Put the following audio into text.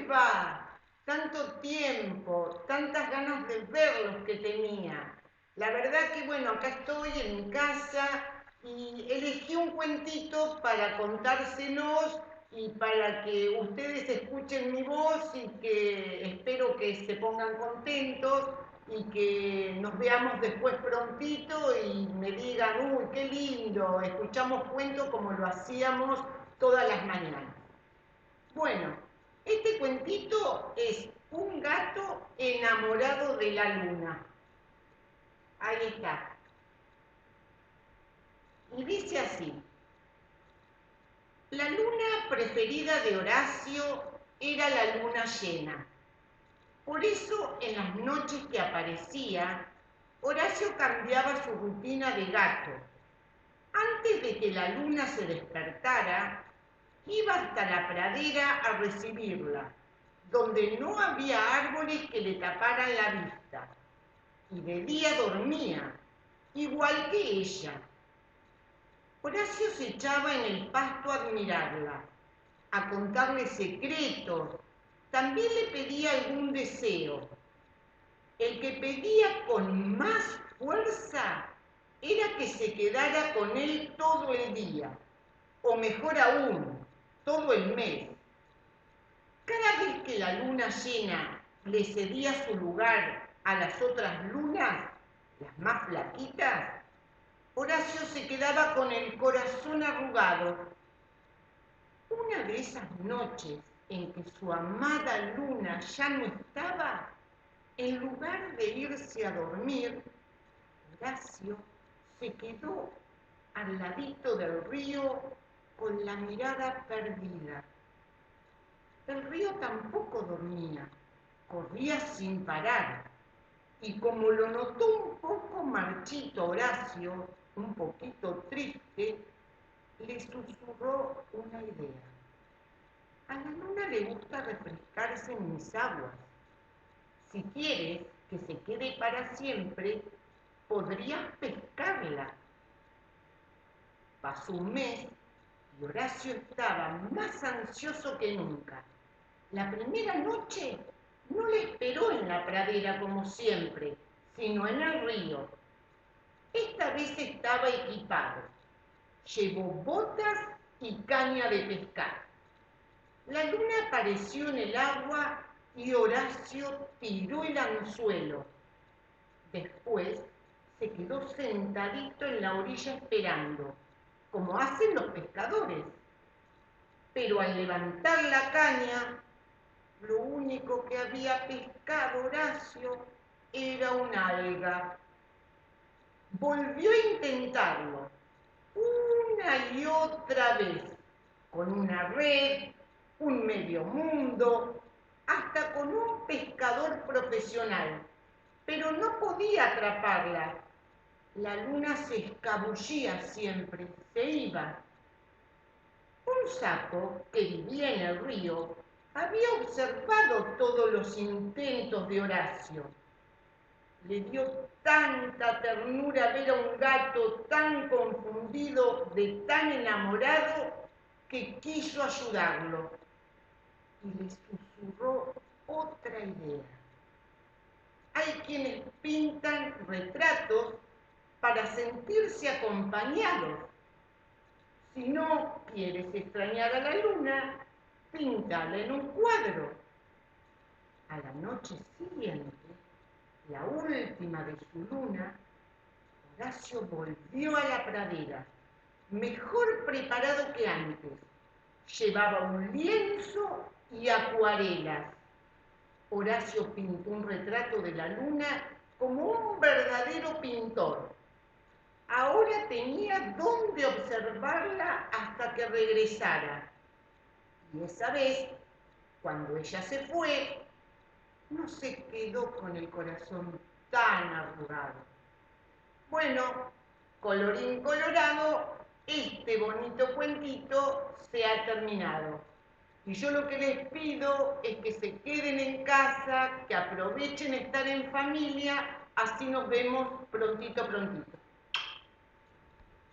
va? Tanto tiempo, tantas ganas de verlos que tenía. La verdad que bueno, acá estoy en mi casa y elegí un cuentito para contárselos y para que ustedes escuchen mi voz y que espero que se pongan contentos y que nos veamos después prontito y me digan, uy, qué lindo, escuchamos cuentos como lo hacíamos todas las mañanas. Bueno, este cuentito es un gato enamorado de la luna. Ahí está. Y dice así: la luna preferida de Horacio era la luna llena. Por eso, en las noches que aparecía, Horacio cambiaba su rutina de gato. Antes de que la luna se despertara, iba hasta la pradera a recibirla, donde no había árboles que le taparan la vista. Y de día dormía, igual que ella. Horacio se echaba en el pasto a admirarla, a contarle secretos. También le pedía algún deseo. El que pedía con más fuerza era que se quedara con él todo el día, o mejor aún, todo el mes. Cada vez que la luna llena le cedía su lugar a las otras lunas, las más flaquitas, Horacio se quedaba con el corazón arrugado. Una de esas noches en que su amada luna ya no estaba, en lugar de irse a dormir, Horacio se quedó al ladito del río con la mirada perdida. El río tampoco dormía, corría sin parar, y como lo notó un poco marchito Horacio, un poquito triste, le susurró una idea. A la luna le gusta refrescarse en mis aguas. Si quieres que se quede para siempre, podrías pescarla. Pasó un mes y Horacio estaba más ansioso que nunca. La primera noche no le esperó en la pradera como siempre, sino en el río. Esta vez estaba equipado. Llevó botas y caña de pescar. La luna apareció en el agua y Horacio tiró el anzuelo. Después se quedó sentadito en la orilla esperando, como hacen los pescadores. Pero al levantar la caña, lo único que había pescado Horacio era una alga. Volvió a intentarlo, una y otra vez, con una red, un medio mundo, hasta con un pescador profesional, pero no podía atraparla. La luna se escabullía siempre, se iba. Un sapo que vivía en el río había observado todos los intentos de Horacio. Le dio tanta ternura ver a un gato tan confundido, de tan enamorado, que quiso ayudarlo. Y le susurró otra idea. Hay quienes pintan retratos para sentirse acompañados. Si no quieres extrañar a la luna, píntala en un cuadro. A la noche siguiente, la última de su luna, Horacio volvió a la pradera, mejor preparado que antes. Llevaba un lienzo y acuarelas. Horacio pintó un retrato de la luna como un verdadero pintor. Ahora tenía dónde observarla hasta que regresara. Y esa vez, cuando ella se fue, no se quedó con el corazón tan arrugado. Bueno, colorín colorado, este bonito cuentito se ha terminado. Y yo lo que les pido es que se queden en casa, que aprovechen estar en familia, así nos vemos prontito, prontito.